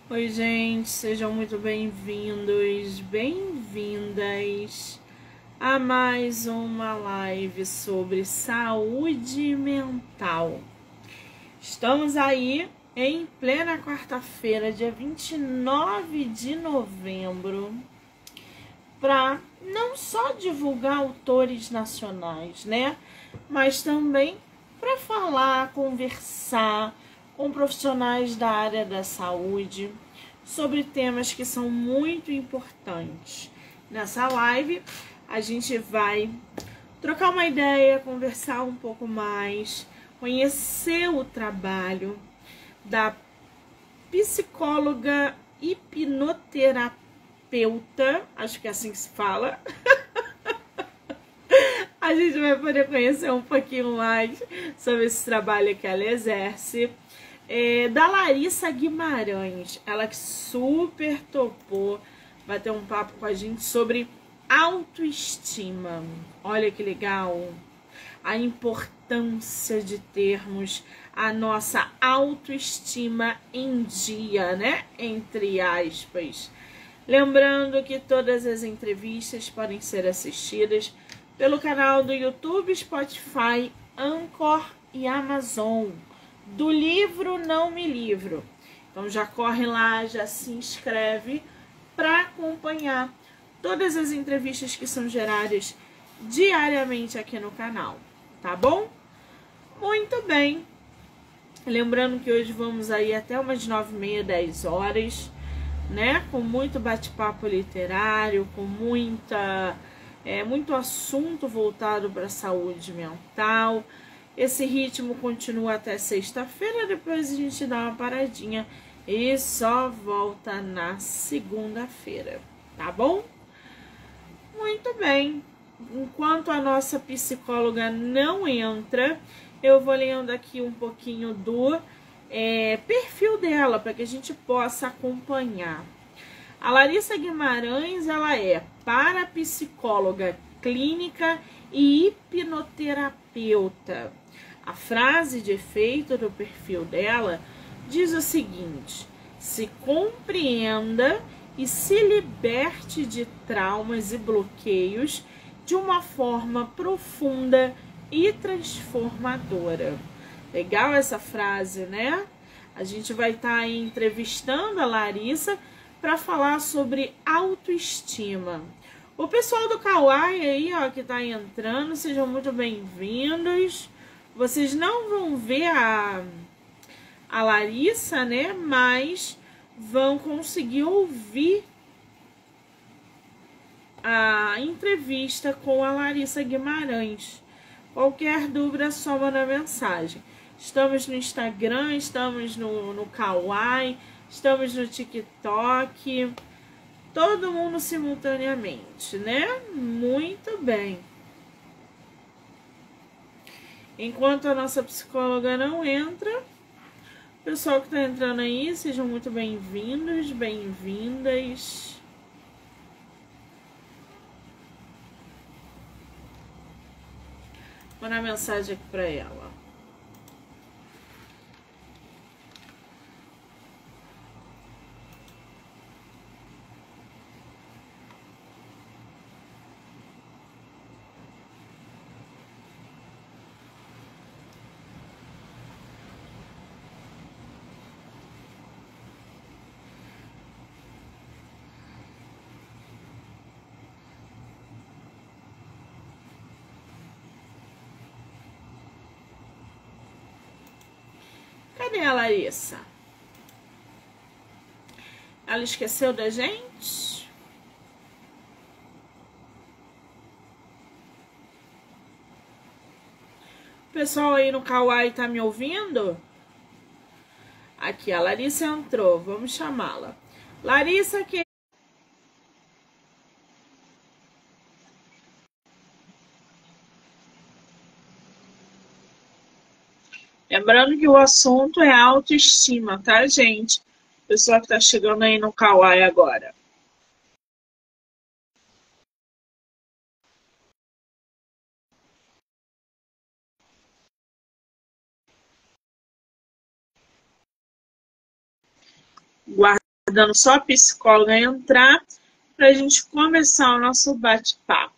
Oi, gente, sejam muito bem-vindos, bem-vindas a mais uma live sobre saúde mental. Estamos aí em plena quarta-feira, dia 29 de novembro, para não só divulgar autores nacionais, né? Mas também para falar, conversar com profissionais da área da saúde sobre temas que são muito importantes. Nessa live, a gente vai trocar uma ideia, conversar um pouco mais, conhecer o trabalho da psicóloga hipnoterapeuta, acho que é assim que se fala. A gente vai poder conhecer um pouquinho mais sobre esse trabalho que ela exerce. Da Larissa Guimarães, ela que super topou bater um papo com a gente sobre autoestima. Olha que legal! A importância de termos a nossa autoestima em dia, né? Entre aspas. Lembrando que todas as entrevistas podem ser assistidas pelo canal do YouTube, Spotify, Anchor e Amazon. Do livro Não Me Livro. Então já corre lá, já se inscreve para acompanhar todas as entrevistas que são geradas diariamente aqui no canal, tá bom? Muito bem. Lembrando que hoje vamos aí até umas 9h30, 10 horas, né? Com muito bate-papo literário, com muito assunto voltado para a saúde mental. Esse ritmo continua até sexta-feira, depois a gente dá uma paradinha e só volta na segunda-feira, tá bom? Muito bem. Enquanto a nossa psicóloga não entra, eu vou lendo aqui um pouquinho do perfil dela, para que a gente possa acompanhar. A Larissa Guimarães, ela é parapsicóloga clínica e hipnoterapeuta. A frase de efeito do perfil dela diz o seguinte: se compreenda e se liberte de traumas e bloqueios de uma forma profunda e transformadora. Legal essa frase, né? A gente vai estar aí entrevistando a Larissa para falar sobre autoestima. O pessoal do Kawaii aí, ó, que tá entrando, sejam muito bem-vindos. Vocês não vão ver a Larissa, né? Mas vão conseguir ouvir a entrevista com a Larissa Guimarães. Qualquer dúvida, só manda mensagem. Estamos no Instagram, estamos no Kawaii, estamos no TikTok, todo mundo simultaneamente, né? Muito bem. Enquanto a nossa psicóloga não entra, o pessoal que está entrando aí, sejam muito bem-vindos, bem-vindas. Vou mandar mensagem aqui para ela. Cadê a Larissa? Ela esqueceu da gente? O pessoal aí no Kawaii tá me ouvindo? Aqui, a Larissa entrou. Vamos chamá-la. Larissa, que... Lembrando que o assunto é autoestima, tá, gente? Pessoal que tá chegando aí no Kawaii agora. Guarda aguardando só a psicóloga entrar para a gente começar o nosso bate-papo.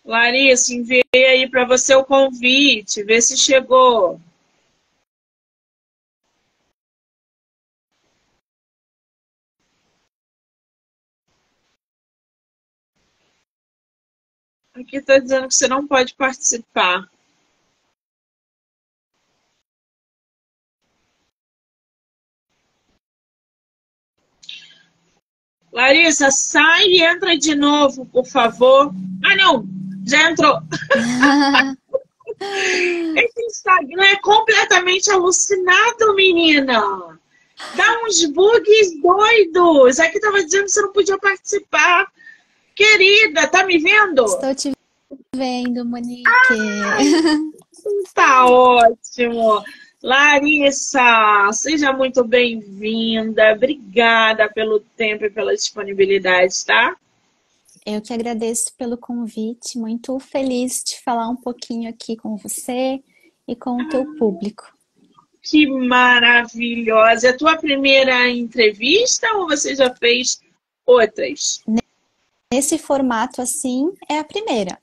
Larissa, enviei aí para você o convite, vê se chegou. Aqui está dizendo que você não pode participar. Larissa, sai e entra de novo, por favor. Ah, não, já entrou. Esse Instagram é completamente alucinado, menina. Dá uns bugs doidos. Aqui tava dizendo que você não podia participar. Querida, tá me vendo? Estou te vendo, Monique. Tá ótimo. Larissa, seja muito bem-vinda. Obrigada pelo tempo e pela disponibilidade, tá? Eu que agradeço pelo convite. Muito feliz de falar um pouquinho aqui com você e com o teu público. Que maravilhosa. É a tua primeira entrevista ou você já fez outras? Nesse formato assim, é a primeira.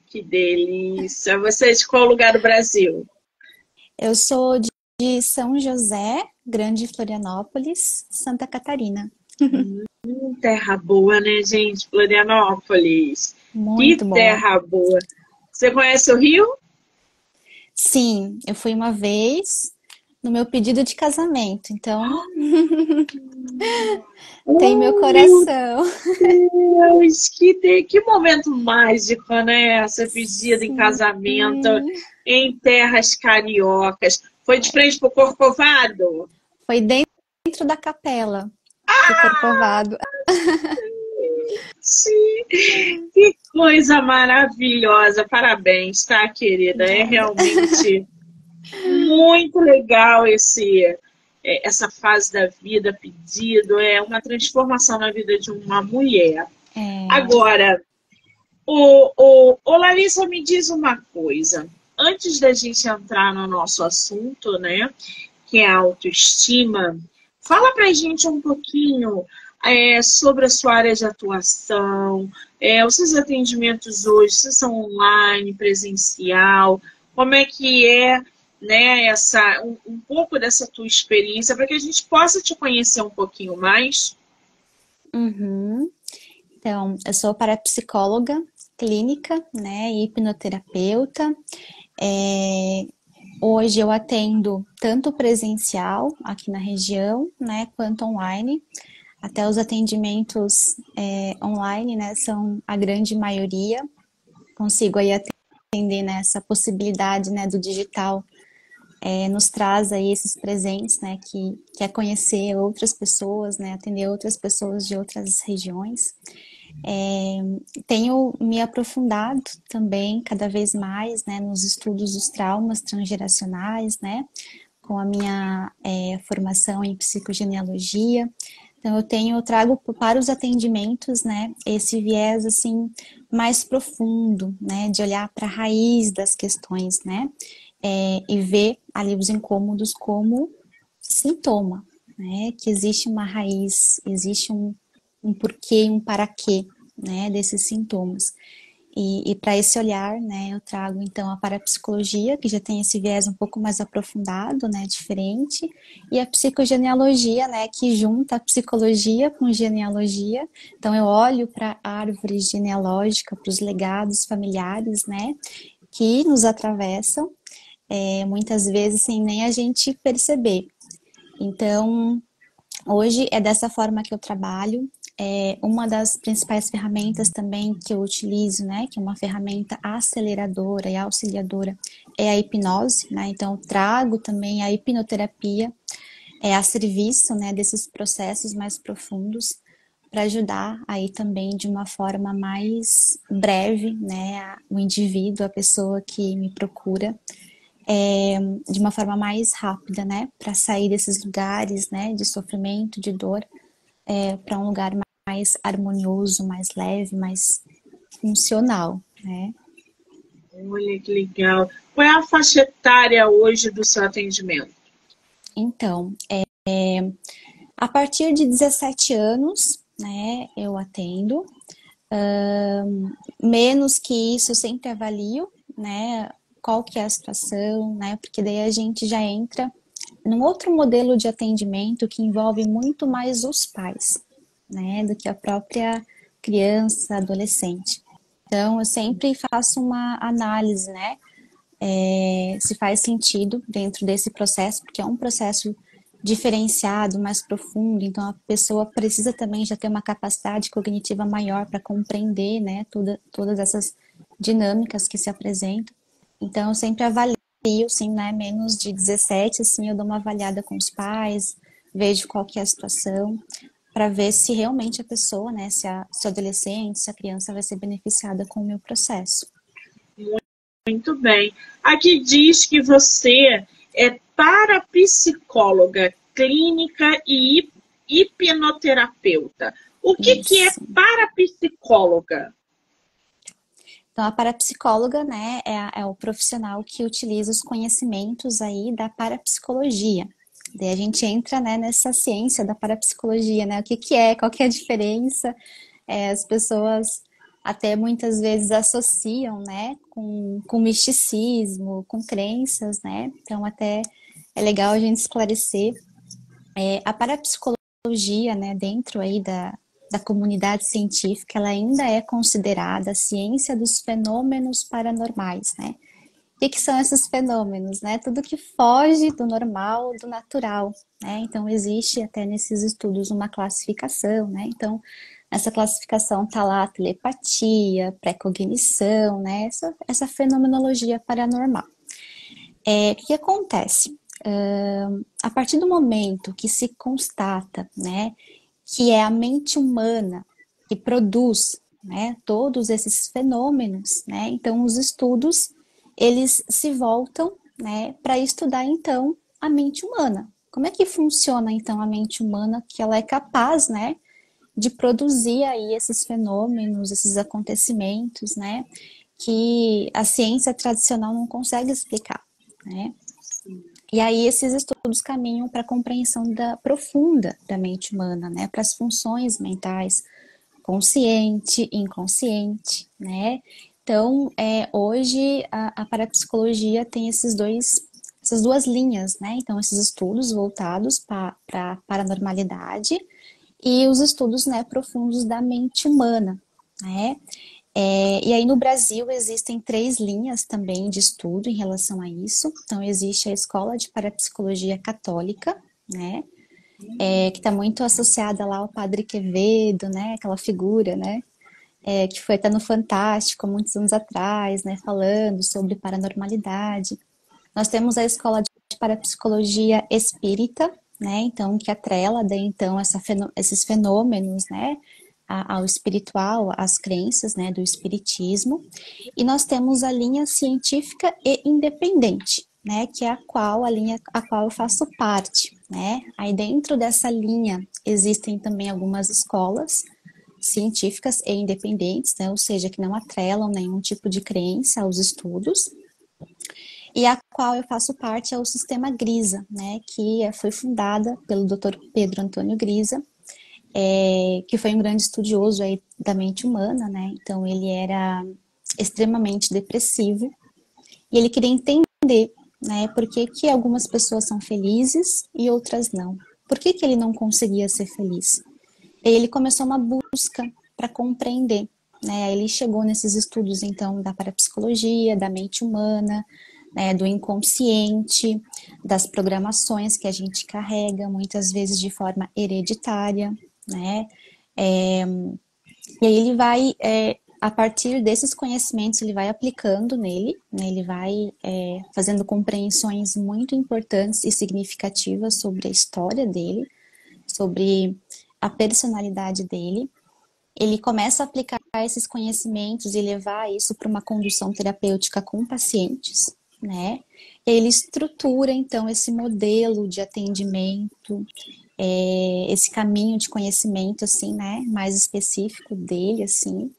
Que delícia. Você é de qual lugar do Brasil? Eu sou de São José, Grande Florianópolis, Santa Catarina. Terra boa, né, gente? Florianópolis. Muito Que bom. terra boa. Você conhece o Rio? Sim, eu fui uma vez no meu pedido de casamento, então tem meu Meu coração. Deus, que momento mágico, né? Ser pedida em Sim, casamento em terras cariocas. Foi de frente pro Corcovado? foi dentro da capela do Corcovado. Sim, que coisa maravilhosa. Parabéns, tá, querida? É Obrigada. realmente muito legal essa fase da vida pedido. É uma transformação na vida de uma mulher. É, Agora, Larissa, me diz uma coisa. Antes da gente entrar no nosso assunto, né, que é a autoestima, fala pra gente um pouquinho sobre a sua área de atuação, os seus atendimentos hoje, se são online, presencial, como é que é, né, um pouco dessa tua experiência, para que a gente possa te conhecer um pouquinho mais. uhum. Então, eu sou parapsicóloga clínica, né, e hipnoterapeuta. Hoje eu atendo tanto presencial aqui na região, né, quanto online. Até os atendimentos online, né, são a grande maioria. Consigo aí atender nessa possibilidade, né, do digital. Nos traz aí esses presentes, né, que é conhecer outras pessoas, né, atender outras pessoas de outras regiões. Tenho me aprofundado também cada vez mais, né, nos estudos dos traumas transgeracionais, né, com a minha formação em psicogenealogia. Então eu trago para os atendimentos, né, esse viés assim mais profundo, né, de olhar para a raiz das questões, né, e ver ali os incômodos como sintoma, né, que existe uma raiz, existe um porquê, um para quê, né, desses sintomas. E para esse olhar, né, eu trago então a parapsicologia, que já tem esse viés um pouco mais aprofundado, né, diferente, e a psicogenealogia, né, que junta a psicologia com genealogia. Então eu olho para a árvore genealógica, para os legados familiares, né, que nos atravessam, muitas vezes sem nem a gente perceber. Então, hoje é dessa forma que eu trabalho. Uma das principais ferramentas também que eu utilizo, né, que é uma ferramenta aceleradora e auxiliadora, é a hipnose, né? Então, eu trago também a hipnoterapia a serviço, né, desses processos mais profundos para ajudar aí também de uma forma mais breve, né, o indivíduo, a pessoa que me procura, de uma forma mais rápida, né, para sair desses lugares, né, de sofrimento, de dor, para um lugar mais harmonioso, mais leve, mais funcional, né? Olha que legal. Qual é a faixa etária hoje do seu atendimento? Então, a partir de 17 anos, né, eu atendo. Menos que isso, eu sempre avalio, né, qual que é a situação, né, porque daí a gente já entra num outro modelo de atendimento que envolve muito mais os pais, né, do que a própria criança, adolescente. Então, eu sempre faço uma análise, né, se faz sentido dentro desse processo, porque é um processo diferenciado, mais profundo, então a pessoa precisa também já ter uma capacidade cognitiva maior para compreender, né, todas essas dinâmicas que se apresentam. Então, eu sempre avalio, sim, né, menos de 17, assim, eu dou uma avaliada com os pais, vejo qual que é a situação, para ver se realmente a pessoa, né, se o adolescente, se a criança vai ser beneficiada com o meu processo. Muito bem. Aqui diz que você é parapsicóloga clínica e hipnoterapeuta. O que é Isso. parapsicóloga? Então, a parapsicóloga, né, é o profissional que utiliza os conhecimentos aí da parapsicologia. Daí a gente entra, né, nessa ciência da parapsicologia, né, o que que é, qual que é a diferença. As pessoas até muitas vezes associam, né, com misticismo, com crenças, né, então até é legal a gente esclarecer. A parapsicologia, né, dentro aí da comunidade científica, ela ainda é considerada a ciência dos fenômenos paranormais, né? O que são esses fenômenos, né? Tudo que foge do normal, do natural, né? Então, existe até nesses estudos uma classificação, né? Então, nessa classificação tá lá a telepatia, pré-cognição, né? Essa fenomenologia paranormal. O que acontece? A partir do momento que se constata, né, que é a mente humana que produz, né, todos esses fenômenos, né, então os estudos eles se voltam, né, para estudar então a mente humana. Como é que funciona então a mente humana que ela é capaz, né, de produzir aí esses fenômenos, esses acontecimentos, né, que a ciência tradicional não consegue explicar, né? E aí esses estudos caminham para a compreensão profunda da mente humana, né, para as funções mentais, consciente, inconsciente, né? Então, hoje a parapsicologia tem essas duas linhas, né? Então, esses estudos voltados para a paranormalidade e os estudos, né, profundos da mente humana, né? E aí no Brasil existem 3 linhas também de estudo em relação a isso. Então existe a Escola de Parapsicologia Católica, né? Que está muito associada lá ao Padre Quevedo, né? Aquela figura, né? Que foi até no Fantástico há muitos anos atrás, né? Falando sobre paranormalidade. Nós temos a Escola de Parapsicologia Espírita, né? Então que atrela daí, então esses fenômenos, né? Ao espiritual, às crenças, né, do espiritismo, e nós temos a linha científica e independente, né, que é a linha a qual eu faço parte, né. Aí dentro dessa linha existem também algumas escolas científicas e independentes, né, ou seja, que não atrelam nenhum tipo de crença aos estudos, e a qual eu faço parte é o Sistema Grisa, né, que foi fundada pelo Dr. Pedro Antônio Grisa, que foi um grande estudioso aí da mente humana, né? Então ele era extremamente depressivo e ele queria entender, né, por que que algumas pessoas são felizes e outras não. Por que que ele não conseguia ser feliz? E aí ele começou uma busca para compreender, né? Ele chegou nesses estudos então da parapsicologia, da mente humana, né, do inconsciente, das programações que a gente carrega, muitas vezes de forma hereditária, né? E aí ele vai, a partir desses conhecimentos, ele vai aplicando nele, né? Ele vai fazendo compreensões muito importantes e significativas sobre a história dele, sobre a personalidade dele. Ele começa a aplicar esses conhecimentos e levar isso para uma condução terapêutica com pacientes, né? E aí ele estrutura, então, esse modelo de atendimento, esse caminho de conhecimento, assim, né? Mais específico dele, assim.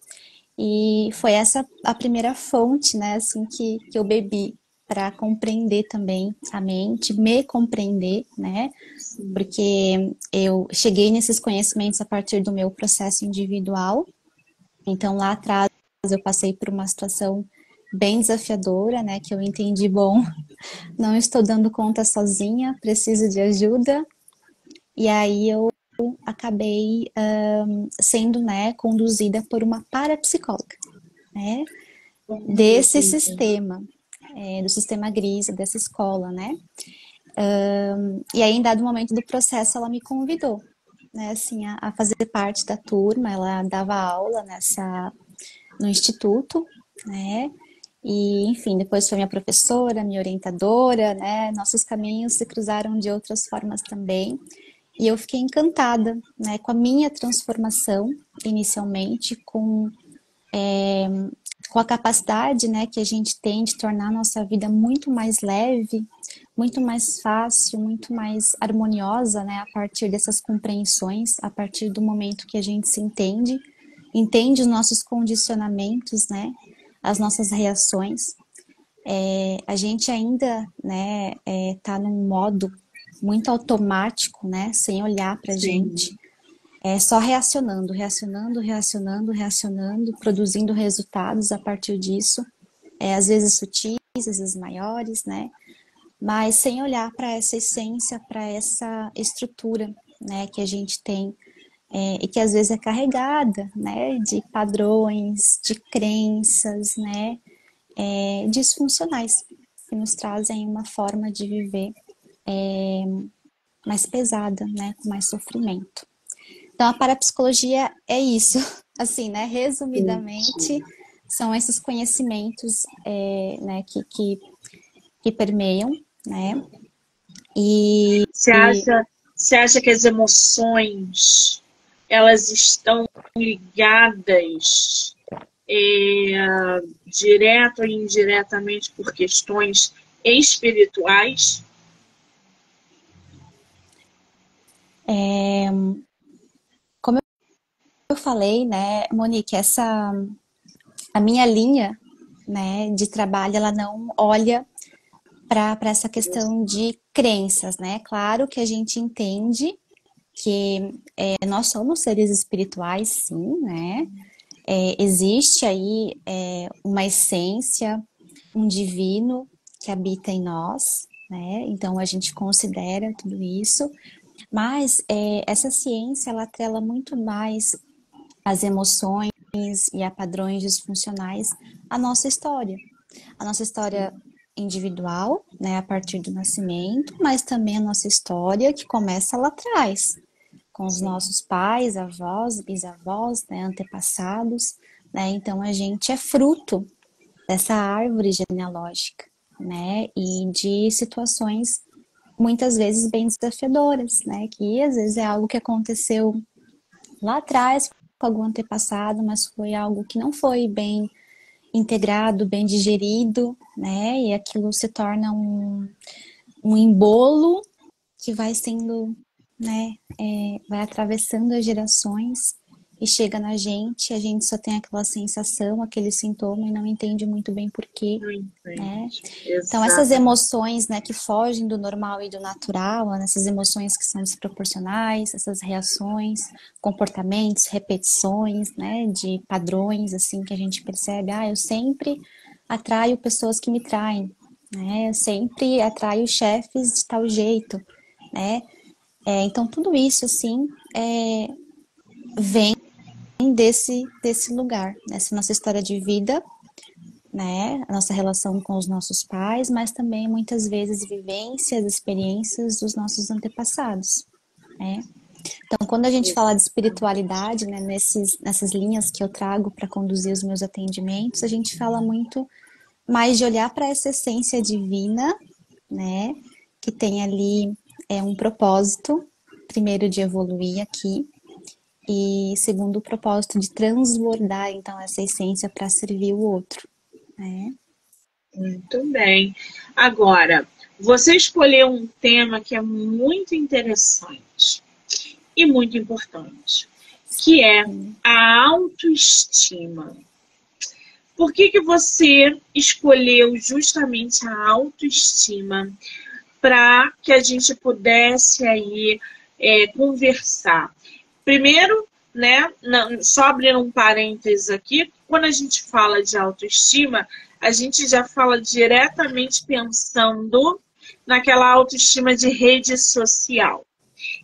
E foi essa a primeira fonte, né, assim, que eu bebi para compreender também a mente, me compreender, né? Sim. Porque eu cheguei nesses conhecimentos a partir do meu processo individual. Então, lá atrás, eu passei por uma situação bem desafiadora, né? Que eu entendi, bom, não estou dando conta sozinha, preciso de ajuda. E aí eu acabei sendo, né, conduzida por uma parapsicóloga, né? Desse Entendi. sistema, do sistema GRIS, dessa escola, né? E aí, em dado momento do processo, ela me convidou, né, assim, a fazer parte da turma. Ela dava aula no instituto, né? E, enfim, depois foi minha professora, minha orientadora, né? Nossos caminhos se cruzaram de outras formas também. E eu fiquei encantada, né, com a minha transformação, inicialmente, com a capacidade, né, que a gente tem de tornar a nossa vida muito mais leve, muito mais fácil, muito mais harmoniosa, né, a partir dessas compreensões, a partir do momento que a gente se entende, entende os nossos condicionamentos, né, as nossas reações. A gente ainda, né, tá num modo muito automático, né, sem olhar pra gente, Sim. só reacionando, reacionando, reacionando, reacionando, produzindo resultados a partir disso, às vezes sutis, às vezes maiores, né? Mas sem olhar para essa essência, para essa estrutura, né, que a gente tem, e que às vezes é carregada, né, de padrões, de crenças, né, disfuncionais, que nos trazem uma forma de viver mais pesada, né, com mais sofrimento. Então, a parapsicologia é isso, assim, né? Resumidamente, Entendi. são esses conhecimentos, né, que permeiam, né? E, Você acha, você acha que as emoções elas estão ligadas direto ou indiretamente por questões espirituais? como eu falei, né, Monique, a minha linha, né, de trabalho, ela não olha para essa questão de crenças, né? Claro que a gente entende que nós somos seres espirituais, sim, né? Existe aí uma essência, um divino que habita em nós, né? Então a gente considera tudo isso, mas essa ciência ela atrela muito mais as emoções e a padrões disfuncionais a nossa história individual, né, a partir do nascimento, mas também a nossa história que começa lá atrás, com os Sim. nossos pais, avós, bisavós, né, antepassados, né? Então a gente é fruto dessa árvore genealógica, né? E de situações muitas vezes bem desafiadoras, né? Que às vezes é algo que aconteceu lá atrás com algum antepassado, mas foi algo que não foi bem integrado, bem digerido, né? E aquilo se torna um embolo que vai sendo, né, vai atravessando as gerações e chega na gente, a gente só tem aquela sensação, aquele sintoma e não entende muito bem por quê, Não né? entende. Então essas Exatamente. emoções, né, que fogem do normal e do natural, né, essas emoções que são desproporcionais, essas reações, comportamentos, repetições, né, de padrões assim que a gente percebe, eu sempre atraio pessoas que me traem, né? Eu sempre atraio chefes de tal jeito, né? Então, tudo isso, assim, vem desse lugar, dessa nossa história de vida, né? A nossa relação com os nossos pais, mas também, muitas vezes, vivências, experiências dos nossos antepassados, né? Então, quando a gente fala de Exatamente. espiritualidade, né, nessas linhas que eu trago para conduzir os meus atendimentos, a gente fala muito mais de olhar para essa essência divina, né? Que tem ali um propósito, primeiro de evoluir aqui, e segundo o propósito de transbordar então essa essência para servir o outro, né? Muito bem. Agora, você escolheu um tema que é muito interessante e muito importante, que é Sim. a autoestima. Por que que você escolheu justamente a autoestima para que a gente pudesse aí conversar? Primeiro, né, só abrindo um parênteses aqui, quando a gente fala de autoestima, a gente já fala diretamente pensando naquela autoestima de rede social.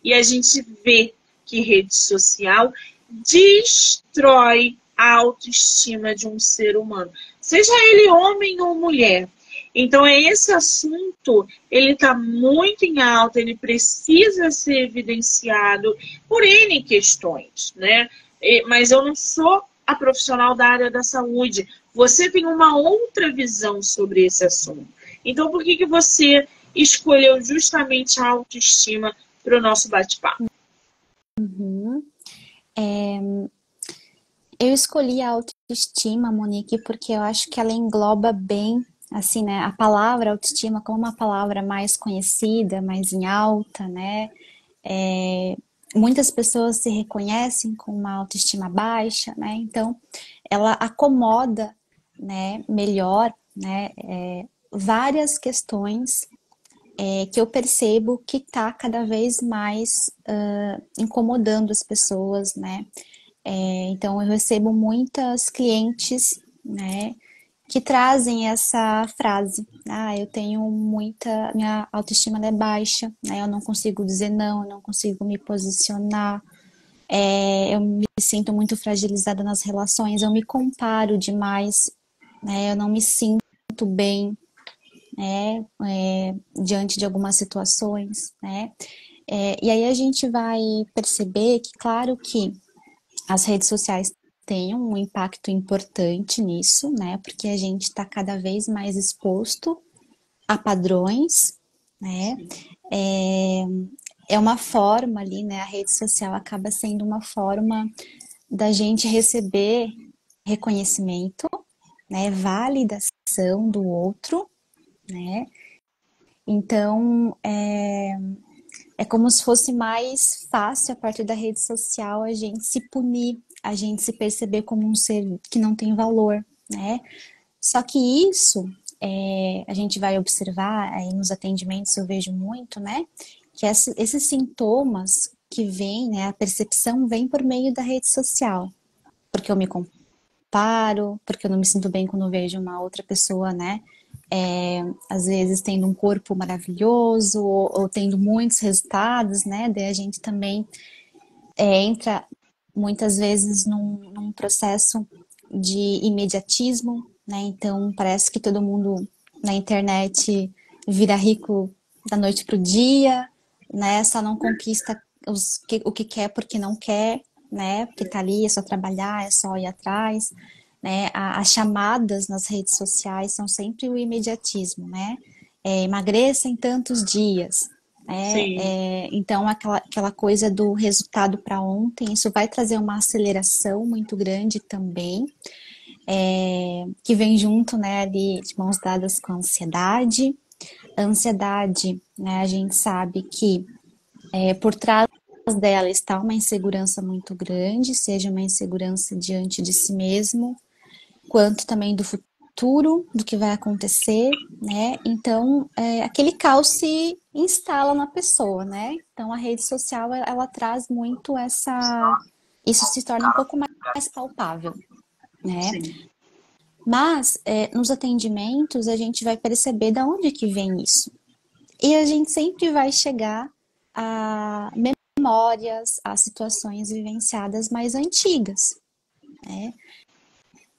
E a gente vê que rede social destrói a autoestima de um ser humano, seja ele homem ou mulher. Então, esse assunto, ele está muito em alta, ele precisa ser evidenciado por N questões, né? Mas eu não sou a profissional da área da saúde. Você tem uma outra visão sobre esse assunto. Então, por que que você escolheu justamente a autoestima para o nosso bate-papo? Uhum. Eu escolhi a autoestima, Monique, porque eu acho que ela engloba bem, assim, né, a palavra autoestima como uma palavra mais conhecida, mais em alta, né? É, muitas pessoas se reconhecem com uma autoestima baixa, né? Então, ela acomoda, né, melhor, né, várias questões que eu percebo que está cada vez mais incomodando as pessoas, né? Então, eu recebo muitas clientes, né, que trazem essa frase: ah, eu tenho muita, minha autoestima ela é baixa, né, eu não consigo dizer não, eu não consigo me posicionar, eu me sinto muito fragilizada nas relações, eu me comparo demais, né, eu não me sinto bem, né, diante de algumas situações, né, e aí a gente vai perceber que, claro que as redes sociais têm um impacto importante nisso, né? Porque a gente está cada vez mais exposto a padrões, né? É, é uma forma ali, né? A rede social acaba sendo uma forma da gente receber reconhecimento, né? Validação do outro, né? Então, é como se fosse mais fácil, a partir da rede social, a gente se punir, a gente se perceber como um ser que não tem valor, né? Só que isso, a gente vai observar aí nos atendimentos, eu vejo muito, né? Que esses sintomas que vêm, né? A percepção vem por meio da rede social. Porque eu me comparo, porque eu não me sinto bem quando vejo uma outra pessoa, né? Às vezes tendo um corpo maravilhoso ou tendo muitos resultados, né? Daí a gente também entra muitas vezes num processo de imediatismo, né? Então parece que todo mundo na internet vira rico da noite pro dia, né? Só não conquista o que quer porque não quer, né? Porque tá ali, é só trabalhar, é só ir atrás, né? As chamadas nas redes sociais são sempre o imediatismo, né? Emagreça em tantos dias, né? Sim, Então, aquela coisa do resultado para ontem, isso vai trazer uma aceleração muito grande também, que vem junto, né, ali de mãos dadas com a ansiedade. A ansiedade, né, a gente sabe que por trás dela está uma insegurança muito grande, seja uma insegurança diante de si mesmo, quanto também do futuro, do que vai acontecer, né? Então, aquele caos se instala na pessoa, né? Então, a rede social, ela traz muito isso se torna um pouco mais palpável, né? sim. Mas, nos atendimentos, a gente vai perceber de onde que vem isso. E a gente sempre vai chegar a memórias, a situações vivenciadas mais antigas, né?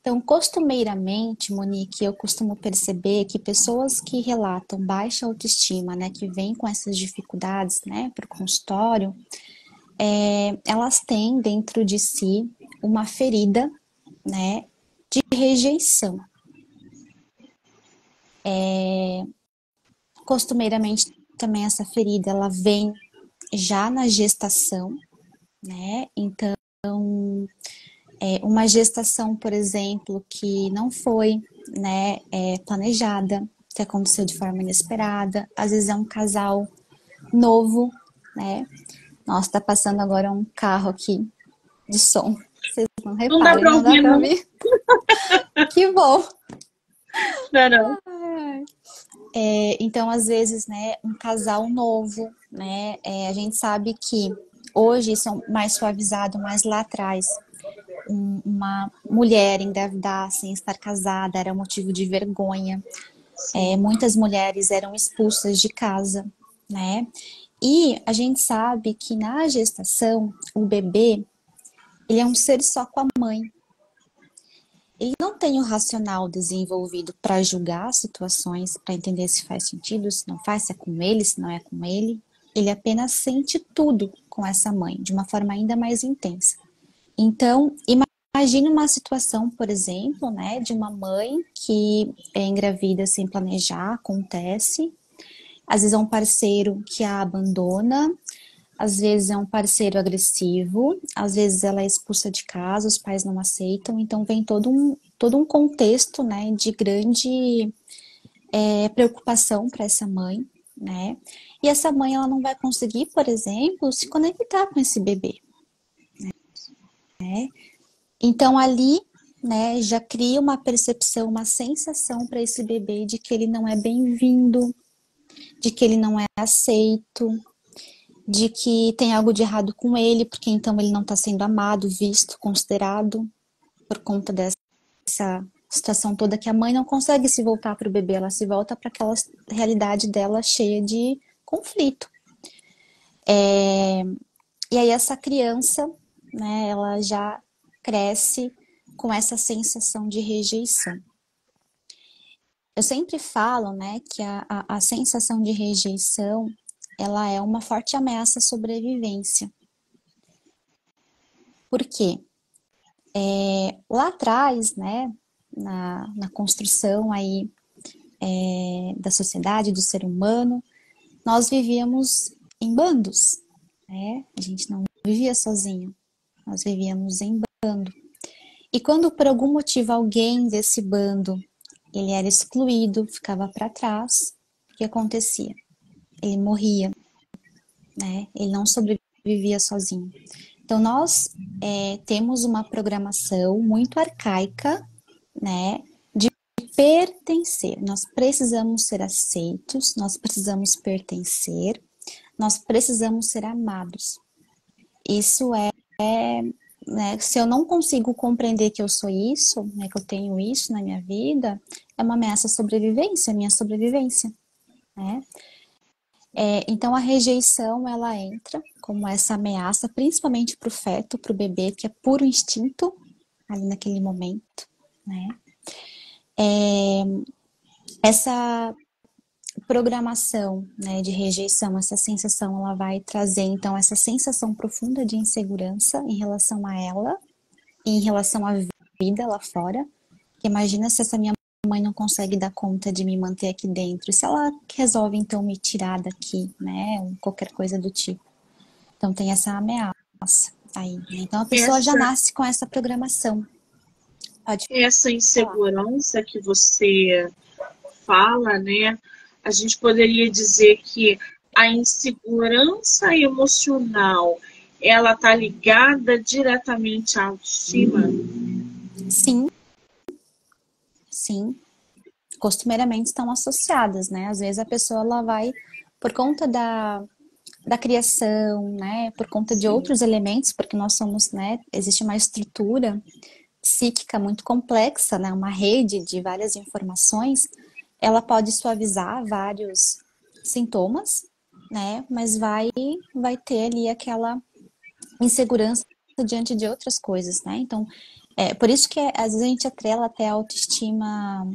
Então, costumeiramente, Monique, eu costumo perceber que pessoas que relatam baixa autoestima, né, que vêm com essas dificuldades, né, para o consultório, elas têm dentro de si uma ferida, né, de rejeição. Costumeiramente, também essa ferida, ela vem já na gestação, né, então, uma gestação, por exemplo, que não foi né, planejada, que aconteceu de forma inesperada. Às vezes é um casal novo, né? Nossa, tá passando agora um carro aqui de som. Vocês não Não dá reparem, pra não dá ouvir, pra não. ouvir? Que bom! Não, não. Então, às vezes, né, um casal novo, né, a gente sabe que hoje são mais suavizado, mas lá atrás, uma mulher engravidar sem estar casada era motivo de vergonha. Sim. Muitas mulheres eram expulsas de casa, né? E a gente sabe que na gestação, o bebê, ele é um ser só com a mãe. Ele não tem o racional desenvolvido para julgar situações, para entender se faz sentido, se não faz, se é com ele, se não é com ele. Ele apenas sente tudo com essa mãe, de uma forma ainda mais intensa. Então, imagine uma situação, por exemplo, né, de uma mãe que é engravida sem planejar, acontece. Às vezes é um parceiro que a abandona, às vezes é um parceiro agressivo, às vezes ela é expulsa de casa, os pais não aceitam, então vem todo um contexto, né, de grande preocupação para essa mãe, né? E essa mãe ela não vai conseguir, por exemplo, se conectar com esse bebê, né? Então ali, né, já cria uma percepção, uma sensação para esse bebê de que ele não é bem-vindo, de que ele não é aceito, de que tem algo de errado com ele, porque então ele não está sendo amado, visto, considerado, por conta dessa situação toda que a mãe não consegue se voltar para o bebê, ela se volta para aquela realidade dela cheia de conflito. E aí essa criança, né, ela já cresce com essa sensação de rejeição. Eu sempre falo, né, que a sensação de rejeição, ela é uma forte ameaça à sobrevivência. Por quê? Lá atrás, né, na construção aí da sociedade, do ser humano, nós vivíamos em bandos, né? A gente não vivia sozinho, nós vivíamos em bando. E quando por algum motivo alguém desse bando ele era excluído, ficava para trás, o que acontecia? Ele morria, né? Ele não sobrevivia sozinho. Então nós temos uma programação muito arcaica, né? De pertencer. Nós precisamos ser aceitos, nós precisamos pertencer, nós precisamos ser amados. Isso né, se eu não consigo compreender que eu sou isso, né, que eu tenho isso na minha vida, é uma ameaça à sobrevivência, minha sobrevivência, né? Então a rejeição ela entra como essa ameaça, principalmente para o feto, para o bebê, que é puro instinto ali naquele momento, né? Essa programação, né, de rejeição, essa sensação, ela vai trazer então essa sensação profunda de insegurança em relação a ela e em relação à vida lá fora. Porque imagina se essa minha mãe não consegue dar conta de me manter aqui dentro, se ela resolve então me tirar daqui, né, ou qualquer coisa do tipo. Então tem essa ameaça aí, né? Então a pessoa já nasce com essa programação. Pode Essa falar. insegurança que você fala, né? A gente poderia dizer que a insegurança emocional, ela tá ligada diretamente à autoestima? Sim, sim. Costumeiramente estão associadas, né? Às vezes a pessoa ela vai por conta da criação, né? Por conta de Sim. outros elementos, porque nós somos, né? Existe uma estrutura psíquica muito complexa, né? Uma rede de várias informações. Ela pode suavizar vários sintomas, né? Mas vai ter ali aquela insegurança diante de outras coisas, né? Então, por isso que às vezes a gente atrela até a autoestima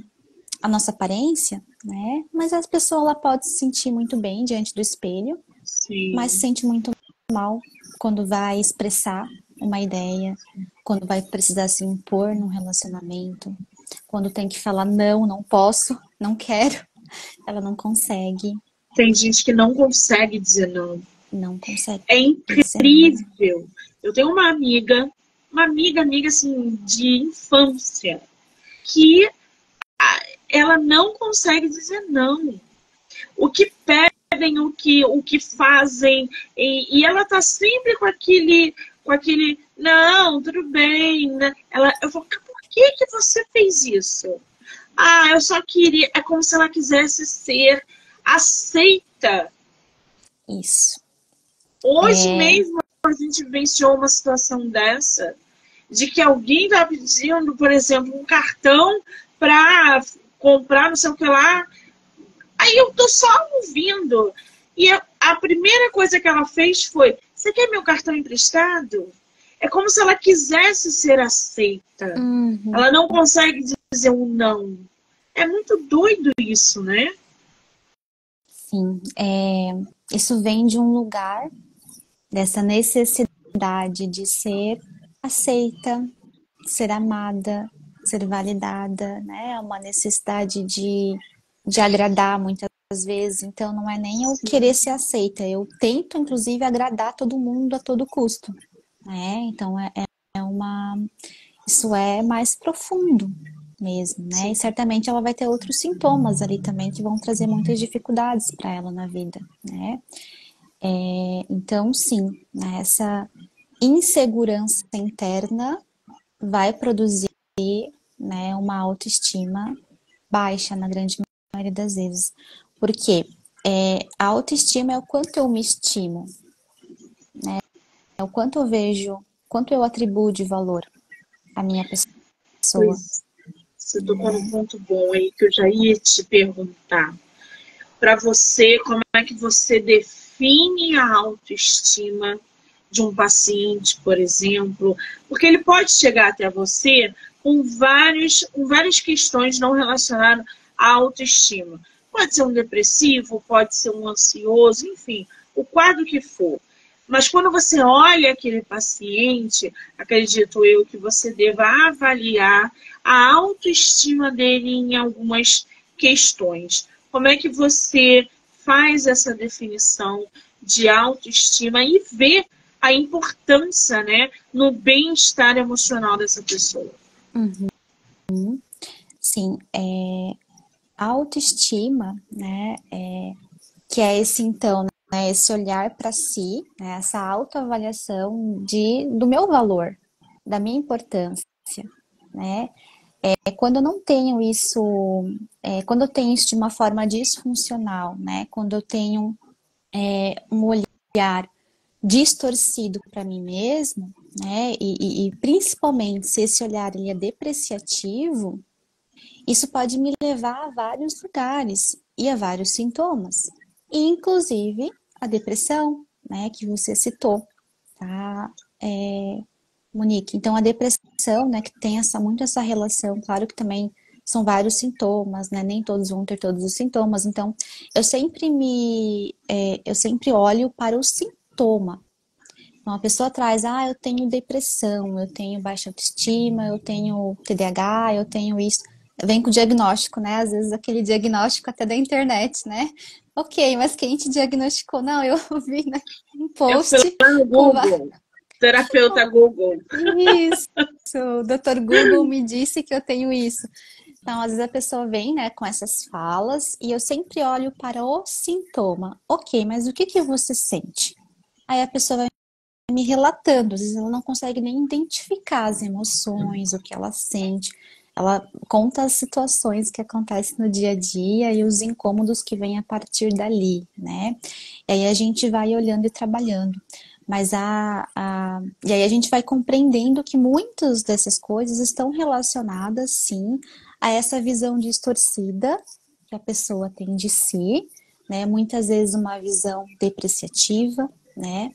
a nossa aparência, né? Mas a pessoa ela pode se sentir muito bem diante do espelho, mas se Sim. sente muito mal quando vai expressar uma ideia, quando vai precisar se impor num relacionamento, quando tem que falar não, não posso, não quero, ela não consegue, Tem gente que não consegue dizer não. não consegue É dizer não. incrível. Eu tenho uma amiga assim, de infância, que ela não consegue dizer não. O que pedem, o que fazem, e ela tá sempre com aquele, não, tudo bem, né? Eu vou, por que você fez isso? Ah, eu só queria, é como se ela quisesse ser aceita. Isso. Hoje mesmo a gente vivenciou uma situação dessa, de que alguém está pedindo, por exemplo, um cartão para comprar não sei o que lá. Aí eu tô só ouvindo. E a primeira coisa que ela fez foi: você quer meu cartão emprestado? É como se ela quisesse ser aceita. Uhum. Ela não consegue dizer um não. É muito doido isso, né? Sim, isso vem de um lugar dessa necessidade de ser aceita, ser amada, ser validada, né? É uma necessidade de agradar muitas vezes. Então, não é nem eu querer ser aceita, eu tento, inclusive, agradar todo mundo a todo custo, né? Então, isso é mais profundo mesmo, né? E Sim. certamente ela vai ter outros sintomas ali também que vão trazer muitas dificuldades para ela na vida, né? Então, sim, né, essa insegurança interna vai produzir, né, uma autoestima baixa na grande maioria das vezes. Porque a autoestima é o quanto eu me estimo, é o quanto eu vejo, quanto eu atribuo de valor à minha pessoa. Pois você tocou num ponto bom aí que eu já ia te perguntar. Para você, como é que você define a autoestima de um paciente, por exemplo? Porque ele pode chegar até você com várias questões não relacionadas à autoestima. Pode ser um depressivo, pode ser um ansioso, enfim, o quadro que for. Mas quando você olha aquele paciente, acredito eu que você deva avaliar a autoestima dele em algumas questões. Como é que você faz essa definição de autoestima e vê a importância, né, no bem-estar emocional dessa pessoa? Sim, a autoestima, né, que é esse então, né, esse olhar para si, né, essa autoavaliação do meu valor, da minha importância, né? Quando eu não tenho isso, quando eu tenho isso de uma forma disfuncional, né? Quando eu tenho um olhar distorcido para mim mesmo, né? E principalmente se esse olhar ele é depreciativo, isso pode me levar a vários lugares e a vários sintomas, inclusive a depressão, né? Que você citou, tá? Monique. Então, a depressão, né, que tem muito essa relação, claro que também são vários sintomas, né, nem todos vão ter todos os sintomas, então, eu sempre olho para o sintoma. Então, a pessoa traz, eu tenho depressão, eu tenho baixa autoestima, eu tenho TDAH, eu tenho isso. Vem com o diagnóstico, né, às vezes aquele diagnóstico até da internet, né, ok, mas quem te diagnosticou? Não, eu vi, né, um Eu fui post lá no com Google, terapeuta Google. isso, o Dr. Google me disse que eu tenho isso. Então, às vezes a pessoa vem, né, com essas falas e eu sempre olho para o sintoma. Ok, mas o que que você sente? Aí a pessoa vai me relatando, às vezes ela não consegue nem identificar as emoções, o que ela sente. Ela conta as situações que acontecem no dia a dia e os incômodos que vêm a partir dali, né? E aí a gente vai olhando e trabalhando. Mas e aí a gente vai compreendendo que muitas dessas coisas estão relacionadas, sim, a essa visão distorcida que a pessoa tem de si, né? Muitas vezes uma visão depreciativa, né?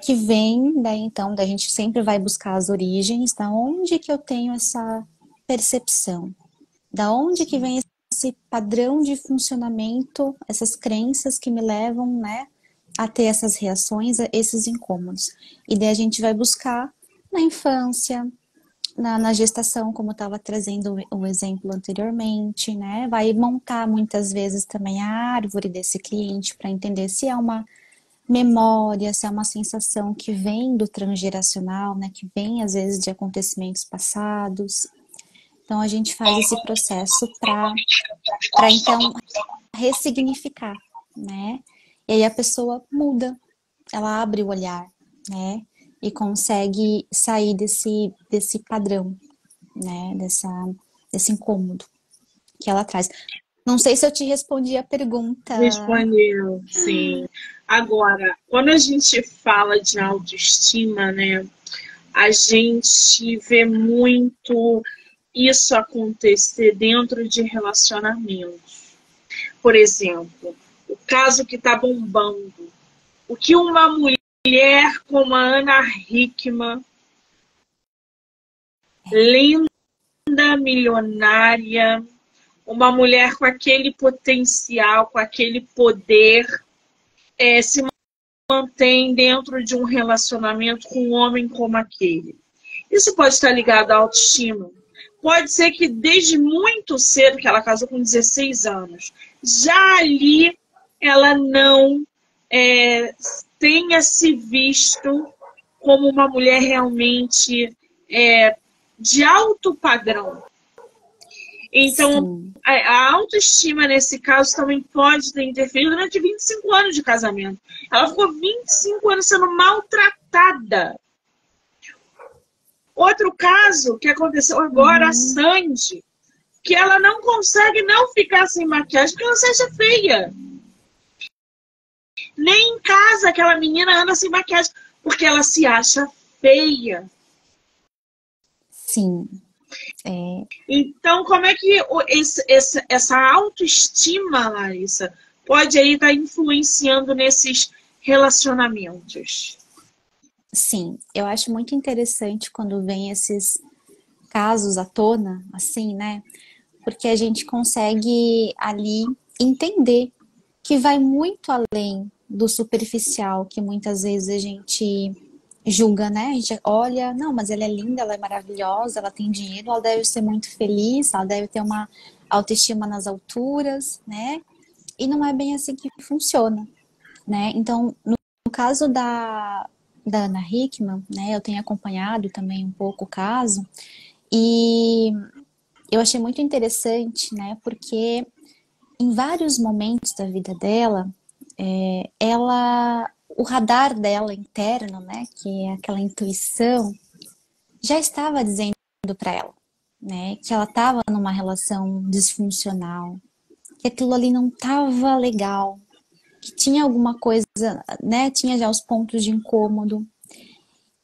Que vem daí então, da gente sempre vai buscar as origens, da onde que eu tenho essa percepção, da onde que vem esse padrão de funcionamento, essas crenças que me levam, né, a ter essas reações, a esses incômodos. E daí a gente vai buscar na infância, na gestação, como eu estava trazendo o exemplo anteriormente, né? Vai montar muitas vezes também a árvore desse cliente para entender se é uma memória, se é uma sensação que vem do transgeracional, né? Que vem às vezes de acontecimentos passados. Então a gente faz esse processo para então ressignificar, né? E aí a pessoa muda, ela abre o olhar, né? E consegue sair desse padrão, né? Desse incômodo que ela traz. Não sei se eu te respondi a pergunta. Respondeu, sim. Agora, quando a gente fala de autoestima, né, a gente vê muito isso acontecer dentro de relacionamentos. Por exemplo, o caso que está bombando. O que uma mulher como a Ana Hickman, linda, milionária, uma mulher com aquele potencial, com aquele poder, se mantém dentro de um relacionamento com um homem como aquele. Isso pode estar ligado à autoestima. Pode ser que desde muito cedo, que ela casou com 16 anos, já ali ela não tenha se visto como uma mulher realmente de alto padrão. Então, Sim. a autoestima, nesse caso, também pode ter interferido durante 25 anos de casamento. Ela ficou 25 anos sendo maltratada. Outro caso que aconteceu agora, a Sandy, que ela não consegue não ficar sem maquiagem porque ela se acha feia. Nem em casa aquela menina anda sem maquiagem porque ela se acha feia. Sim. Então, como é que essa autoestima, Larissa, pode aí estar influenciando nesses relacionamentos? Sim, eu acho muito interessante quando vem esses casos à tona, assim, né? Porque a gente consegue ali entender que vai muito além do superficial que muitas vezes a gente julga, né? A gente olha, não, mas ela é linda, ela é maravilhosa, ela tem dinheiro, ela deve ser muito feliz, ela deve ter uma autoestima nas alturas, né? E não é bem assim que funciona, né? Então, no caso da Ana Hickman, né, eu tenho acompanhado também um pouco o caso, e eu achei muito interessante, né, porque em vários momentos da vida dela, o radar dela interno, né, que é aquela intuição, já estava dizendo para ela, né, que ela estava numa relação disfuncional, que aquilo ali não estava legal, que tinha alguma coisa, né, tinha já os pontos de incômodo.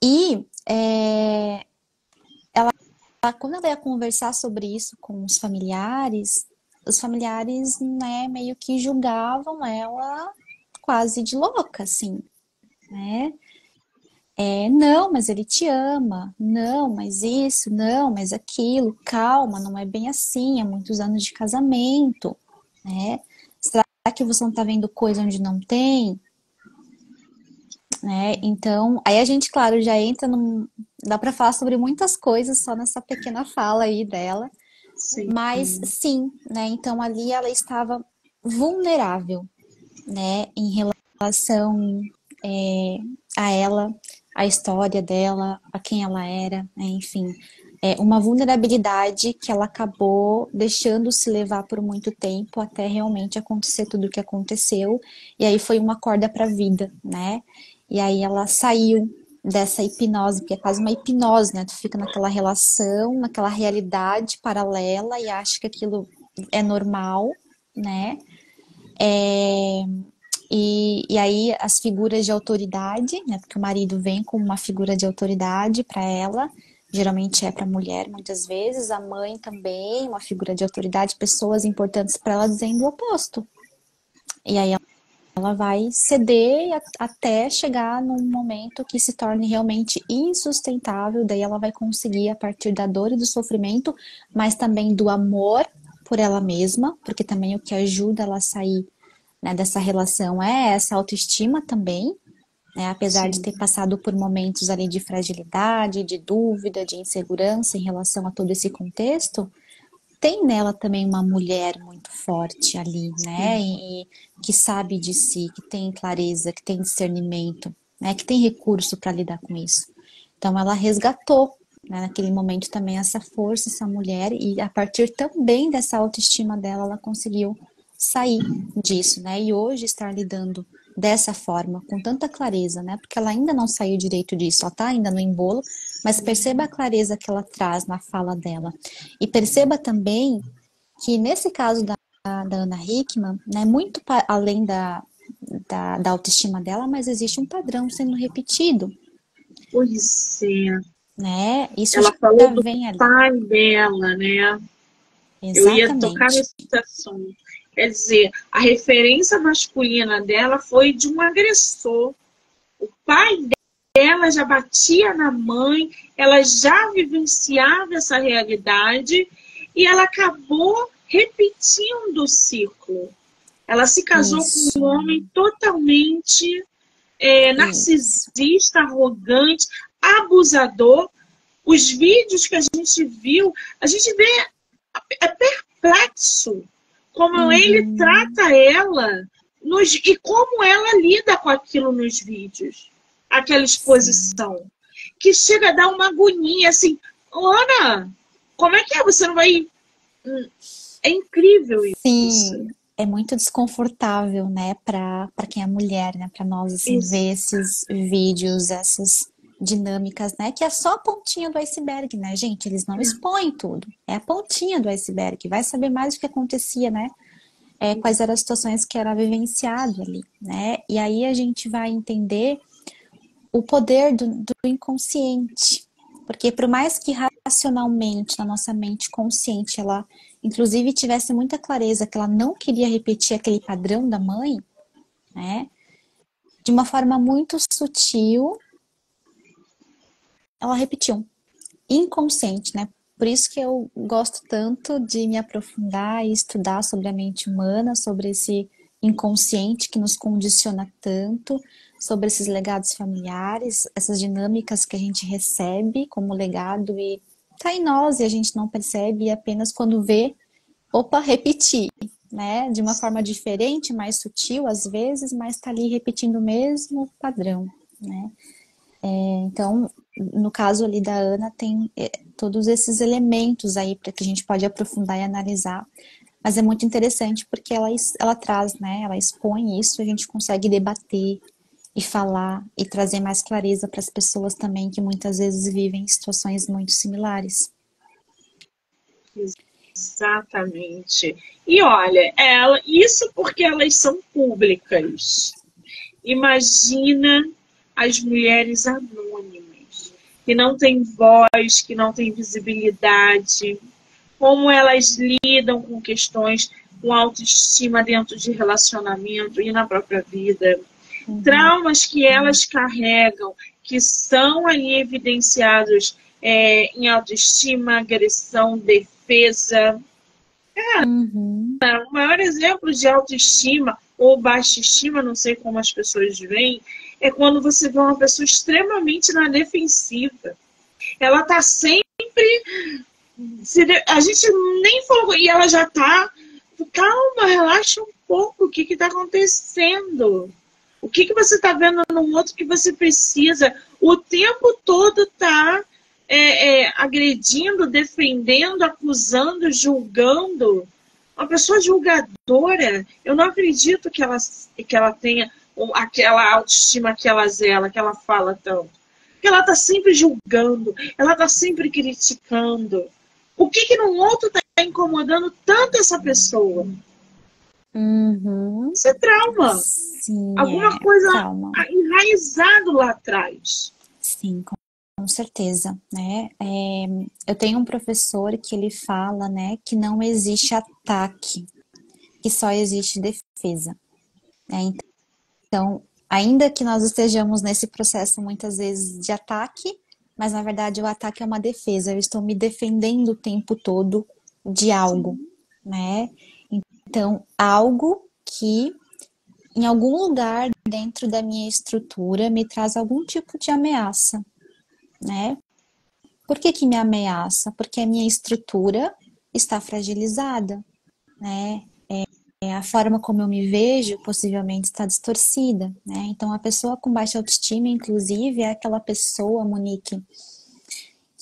E quando ela ia conversar sobre isso com os familiares, né, meio que julgavam ela quase de louca, assim, né? Não, mas ele te ama. Não, mas isso, não, mas aquilo. Calma, não é bem assim. É muitos anos de casamento, né? Será que você não tá vendo coisa onde não tem? Né? Então, aí a gente, claro, já entra num. Dá para falar sobre muitas coisas só nessa pequena fala aí dela, Sim. mas sim, né? Então ali ela estava vulnerável, né? Em relação a ela, a história dela, a quem ela era, né? Enfim, uma vulnerabilidade que ela acabou deixando se levar por muito tempo até realmente acontecer tudo o que aconteceu, e aí foi uma corda para a vida, né? E aí ela saiu dessa hipnose, porque é quase uma hipnose, né? Tu fica naquela relação, naquela realidade paralela e acha que aquilo é normal, né? E aí as figuras de autoridade, né? Porque o marido vem como uma figura de autoridade para ela, geralmente é para a mulher, muitas vezes, a mãe também, uma figura de autoridade, pessoas importantes para ela dizendo o oposto. E aí ela vai ceder até chegar num momento que se torne realmente insustentável, daí ela vai conseguir, a partir da dor e do sofrimento, mas também do amor por ela mesma, porque também o que ajuda ela a sair, né, dessa relação é essa autoestima também, né, apesar de Sim. ter passado por momentos ali de fragilidade, de dúvida, de insegurança em relação a todo esse contexto, tem nela também uma mulher muito forte ali, né? E que sabe de si, que tem clareza, que tem discernimento, né? Que tem recurso para lidar com isso. Então ela resgatou, né, naquele momento também essa força, essa mulher, e a partir também dessa autoestima dela, ela conseguiu sair disso, né? E hoje estar lidando dessa forma, com tanta clareza, né? Porque ela ainda não saiu direito disso, ela tá ainda no embolo, mas perceba a clareza que ela traz na fala dela. E perceba também que nesse caso da Ana Hickman, né, muito além da autoestima dela, mas existe um padrão sendo repetido, Pois é. né? Isso Ela falou já do vem ali. pai dela, né? Eu ia tocar Exatamente. nesse assunto. Quer dizer, a referência masculina dela foi de um agressor. O pai dela já batia na mãe, ela já vivenciava essa realidade e ela acabou repetindo o ciclo. Ela se casou com um Isso, homem totalmente isso. narcisista, arrogante, abusador. Os vídeos que a gente viu, a gente vê, é perplexo como ele Uhum, trata ela e como ela lida com aquilo nos vídeos. Aquela sim. exposição. Que chega a dar uma agonia, assim, Ana, como é que é? Você não vai. É incrível isso. Sim, é muito desconfortável, né, para quem é mulher, né, para nós assim Isso. ver esses vídeos, essas dinâmicas, né, que é só a pontinha do iceberg, né, gente? Eles não expõem tudo. É a pontinha do iceberg. Vai saber mais o que acontecia, né? Quais eram as situações que era vivenciado ali, né? E aí a gente vai entender o poder do inconsciente. Porque por mais que racionalmente, na nossa mente consciente, ela inclusive tivesse muita clareza que ela não queria repetir aquele padrão da mãe, né? De uma forma muito sutil, ela repetiu. Inconsciente, né? Por isso que eu gosto tanto de me aprofundar e estudar sobre a mente humana, sobre esse inconsciente que nos condiciona tanto, sobre esses legados familiares, essas dinâmicas que a gente recebe como legado e tá em nós e a gente não percebe e apenas quando vê, opa, repetir, né? De uma forma diferente, mais sutil às vezes, mas tá ali repetindo o mesmo padrão, né? Então, no caso ali da Ana, tem todos esses elementos aí para que a gente pode aprofundar e analisar. Mas é muito interessante porque ela traz, né? Ela expõe isso, a gente consegue debater e falar e trazer mais clareza para as pessoas também que muitas vezes vivem situações muito similares. Exatamente. E olha, isso porque elas são públicas. Imagina as mulheres anônimas, que não têm voz, que não têm visibilidade, como elas lidam com questões com autoestima dentro de relacionamento e na própria vida. Uhum. Traumas que elas carregam, que são ali evidenciados em autoestima, agressão, defesa. Uhum. O maior exemplo de autoestima ou baixa estima, não sei como as pessoas veem, é quando você vê uma pessoa extremamente na defensiva. Ela está sempre. A gente nem falou, e ela já está. Calma, relaxa um pouco, o que está acontecendo? O que você está vendo no outro que você precisa? O tempo todo está agredindo, defendendo, acusando, julgando. Uma pessoa julgadora, eu não acredito que ela tenha aquela autoestima que ela zela, que ela fala tanto. Porque ela está sempre julgando, ela está sempre criticando. O que no outro está incomodando tanto essa pessoa? Uhum. Isso é trauma. Sim, Alguma é coisa trauma. enraizado lá atrás. Sim, com certeza, né? Eu tenho um professor que ele fala, né, que não existe ataque, que só existe defesa, né? Então, ainda que nós estejamos nesse processo muitas vezes de ataque, mas na verdade o ataque é uma defesa. Eu estou me defendendo o tempo todo de algo, né? Então, algo que em algum lugar dentro da minha estrutura me traz algum tipo de ameaça, né? Por que que me ameaça? Porque a minha estrutura está fragilizada, né? A forma como eu me vejo possivelmente está distorcida, né? Então, a pessoa com baixa autoestima, inclusive, é aquela pessoa, Monique,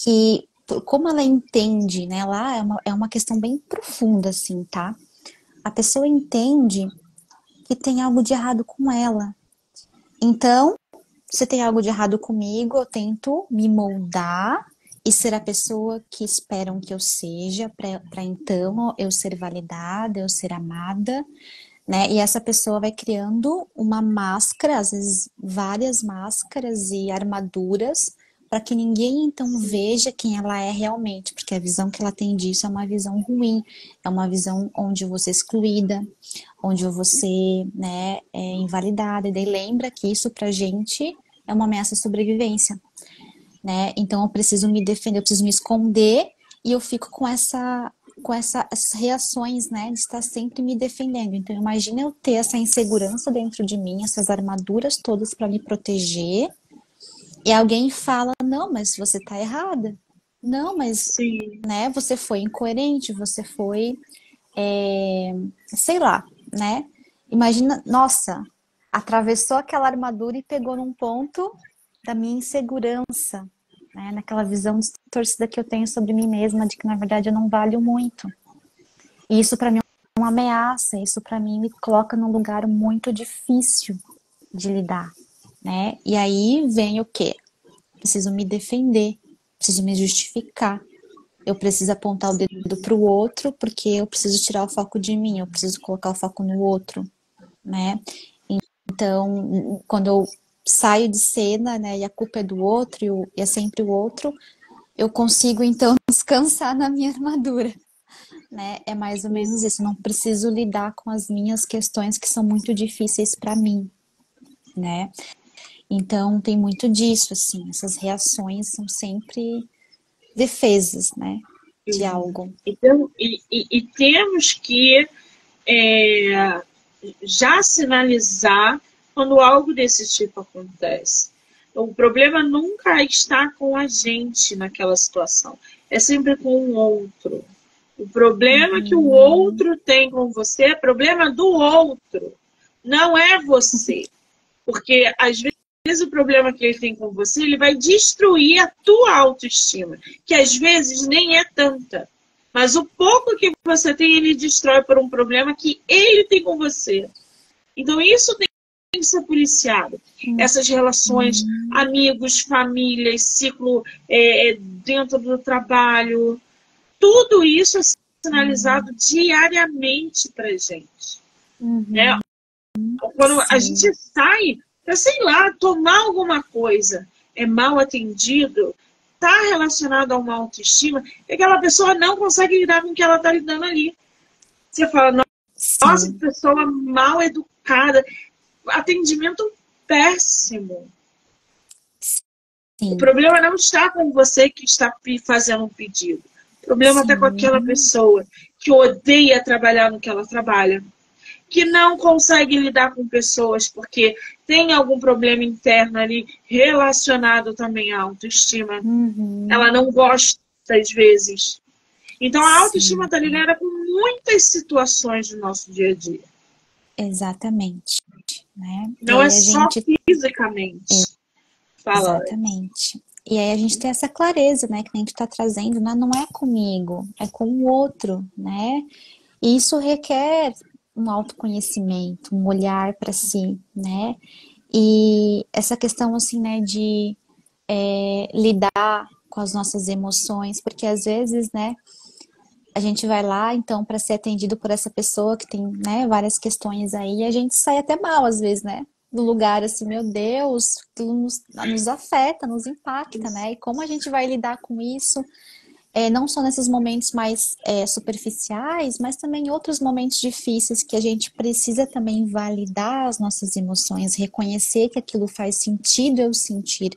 que como ela entende, né? Lá é uma questão bem profunda, assim, tá? A pessoa entende que tem algo de errado com ela. Então, se tem algo de errado comigo, eu tento me moldar e ser a pessoa que esperam que eu seja, para então eu ser validada, eu ser amada, né? E essa pessoa vai criando uma máscara, às vezes várias máscaras e armaduras, para que ninguém então veja quem ela é realmente, porque a visão que ela tem disso é uma visão ruim, é uma visão onde você é excluída, onde você, né, é invalidada, e daí lembra que isso pra gente é uma ameaça à sobrevivência, né? Então eu preciso me defender, eu preciso me esconder e eu fico com essas reações, né, de estar sempre me defendendo. Então imagina eu ter essa insegurança dentro de mim, essas armaduras todas para me proteger, e alguém fala: "Não, mas você tá errada. Não, mas, Sim. né, você foi incoerente, você foi sei lá, né? Imagina, nossa, atravessou aquela armadura e pegou num ponto da minha insegurança, né? Naquela visão distorcida que eu tenho sobre mim mesma, de que na verdade eu não valho muito. E isso para mim é uma ameaça, isso para mim me coloca num lugar muito difícil de lidar, né? E aí vem o quê? Preciso me defender, preciso me justificar. Eu preciso apontar o dedo para o outro, porque eu preciso tirar o foco de mim, eu preciso colocar o foco no outro, né? Então, quando eu saio de cena, né, e a culpa é do outro, e é sempre o outro, eu consigo, então, descansar na minha armadura, né? É mais ou menos isso, eu não preciso lidar com as minhas questões que são muito difíceis para mim, né? Então, tem muito disso, assim, essas reações são sempre defesas, né, de algo. Então, e temos que já sinalizar quando algo desse tipo acontece. Então, o problema nunca está com a gente naquela situação, é sempre com o outro. O problema que o outro tem com você é problema do outro, não é você. Porque, às vezes, o problema que ele tem com você, ele vai destruir a tua autoestima, que às vezes nem é tanta. Mas o pouco que você tem, ele destrói por um problema que ele tem com você. Então, isso tem que ser policiado. Essas relações, amigos, famílias, ciclo dentro do trabalho, tudo isso é sinalizado diariamente para gente. Né? Quando a gente sai para, sei lá, tomar alguma coisa, é mal atendido, está relacionado a uma autoestima, e aquela pessoa não consegue lidar com o que ela está lidando ali. Você fala, nossa, que pessoa mal educada, atendimento péssimo. Sim. O problema não está com você que está fazendo um pedido. O problema está com aquela pessoa que odeia trabalhar no que ela trabalha, que não consegue lidar com pessoas porque tem algum problema interno ali relacionado também à autoestima. Ela não gosta, às vezes. Então, a autoestima está ligada com muitas situações do nosso dia a dia. Exatamente. Né? Não é só fisicamente. Fala. Exatamente. E aí a gente tem essa clareza, né, que a gente está trazendo, né? Não é comigo, é com o outro, né? E isso requer um autoconhecimento, um olhar para si, né? E essa questão, assim, né, de lidar com as nossas emoções, porque às vezes, né, a gente vai lá, então, para ser atendido por essa pessoa que tem, né, várias questões aí, e a gente sai até mal, às vezes, né? Do lugar, assim, meu Deus, aquilo nos afeta, nos impacta, né? E como a gente vai lidar com isso, não só nesses momentos mais superficiais, mas também em outros momentos difíceis que a gente precisa também validar as nossas emoções, reconhecer que aquilo faz sentido eu sentir,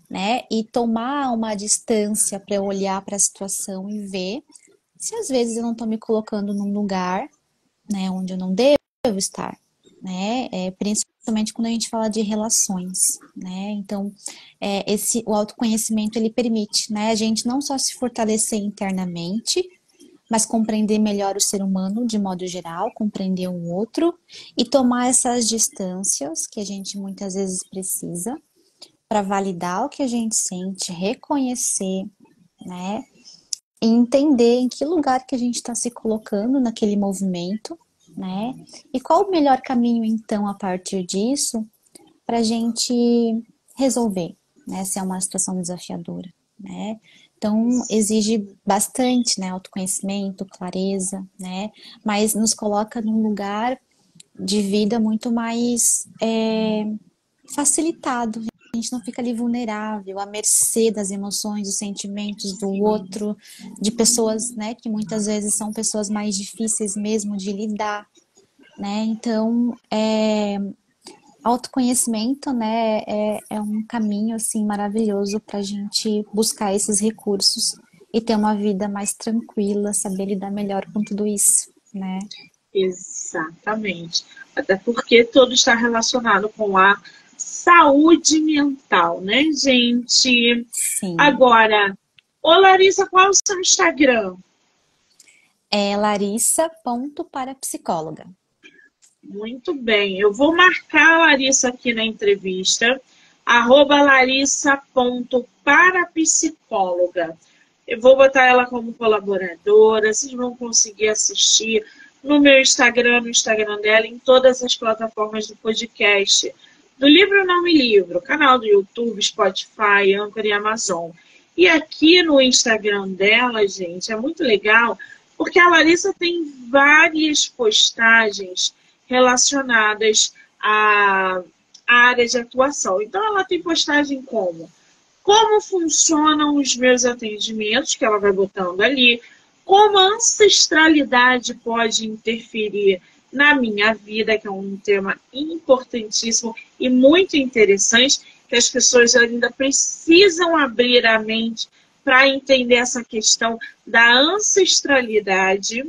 né? E tomar uma distância para eu olhar para a situação e ver se às vezes eu não estou me colocando num lugar, né, onde eu não devo estar, né? Principalmente quando a gente fala de relações, né? Então, o autoconhecimento ele permite, né, a gente não só se fortalecer internamente, mas compreender melhor o ser humano de modo geral, compreender o outro e tomar essas distâncias que a gente muitas vezes precisa para validar o que a gente sente, reconhecer, né? E entender em que lugar que a gente está se colocando naquele movimento, né? E qual o melhor caminho, então, a partir disso, para a gente resolver, né? Se é uma situação desafiadora, né? Então, exige bastante, né? Autoconhecimento, clareza, né? Mas nos coloca num lugar de vida muito mais facilitado. A gente não fica ali vulnerável, à mercê das emoções, dos sentimentos do outro, de pessoas, né, que muitas vezes são pessoas mais difíceis mesmo de lidar, né? Então, autoconhecimento, né, é um caminho, assim, maravilhoso para a gente buscar esses recursos e ter uma vida mais tranquila, saber lidar melhor com tudo isso, né? Exatamente. Até porque tudo está relacionado com a saúde mental, né, gente? Sim. Agora, ô Larissa, qual é o seu Instagram? É larissa.parapsicóloga. Muito bem. Eu vou marcar a Larissa aqui na entrevista. @larissa.parapsicóloga. Eu vou botar ela como colaboradora. Vocês vão conseguir assistir no meu Instagram, no Instagram dela, em todas as plataformas do podcast. Do Livro Não Me Livro, canal do YouTube, Spotify, Anchor e Amazon. E aqui no Instagram dela, gente, é muito legal, porque a Larissa tem várias postagens relacionadas à área de atuação. Então, ela tem postagem como funcionam os meus atendimentos, que ela vai botando ali, como a ancestralidade pode interferir na minha vida, que é um tema importantíssimo e muito interessante, que as pessoas ainda precisam abrir a mente para entender essa questão da ancestralidade,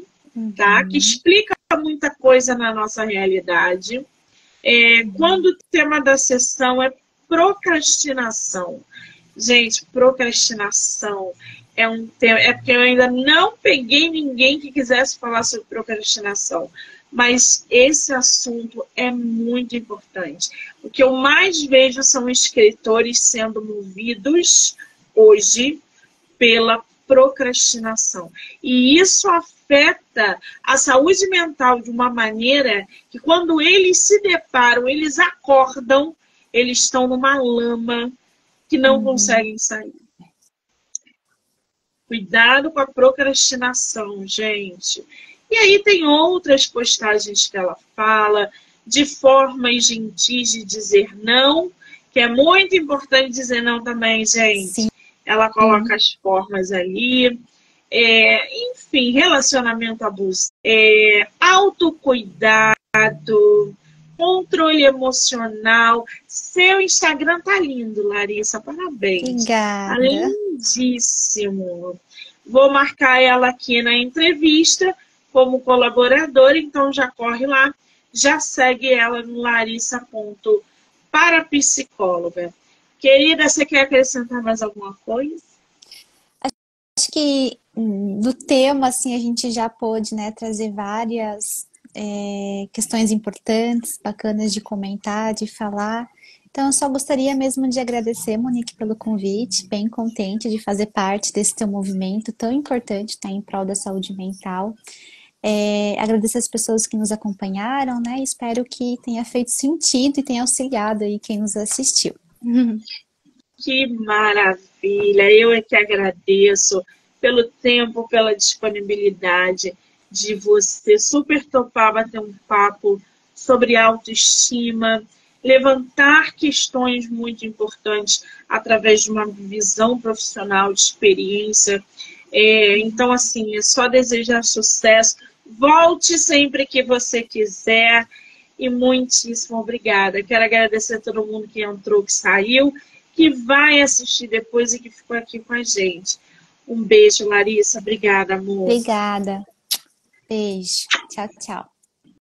tá? Que explica muita coisa na nossa realidade. Quando o tema da sessão é procrastinação. Gente, procrastinação é um tema. É porque eu ainda não peguei ninguém que quisesse falar sobre procrastinação. Mas esse assunto é muito importante. O que eu mais vejo são escritores sendo movidos hoje pela procrastinação. E isso afeta a saúde mental de uma maneira que, quando eles se deparam, eles acordam, eles estão numa lama que não conseguem sair. Cuidado com a procrastinação, gente. E aí tem outras postagens que ela fala de formas gentis de dizer não, que é muito importante dizer não também, gente. Sim. Ela coloca as formas ali. Enfim, relacionamento abusivo, autocuidado, controle emocional. Seu Instagram tá lindo, Larissa. Parabéns. Obrigada. Tá lindíssimo. Vou marcar ela aqui na entrevista como colaboradora, então já corre lá, já segue ela no larissa.parapsicóloga. Querida, você quer acrescentar mais alguma coisa? Acho que do tema, assim, a gente já pôde, né, trazer várias questões importantes, bacanas de comentar, de falar. Então, eu só gostaria mesmo de agradecer, Monique, pelo convite, bem contente de fazer parte desse teu movimento tão importante, tá, em prol da saúde mental. Agradecer as pessoas que nos acompanharam, né? Espero que tenha feito sentido e tenha auxiliado aí quem nos assistiu. Que maravilha! Eu é que agradeço pelo tempo, pela disponibilidade de você super topar bater um papo sobre autoestima, levantar questões muito importantes através de uma visão profissional, de experiência. Então, assim, é só desejar sucesso. Volte sempre que você quiser. E muitíssimo obrigada. Quero agradecer a todo mundo que entrou, que saiu, que vai assistir depois e que ficou aqui com a gente. Um beijo, Larissa. Obrigada, amor. Obrigada. Beijo. Tchau, tchau.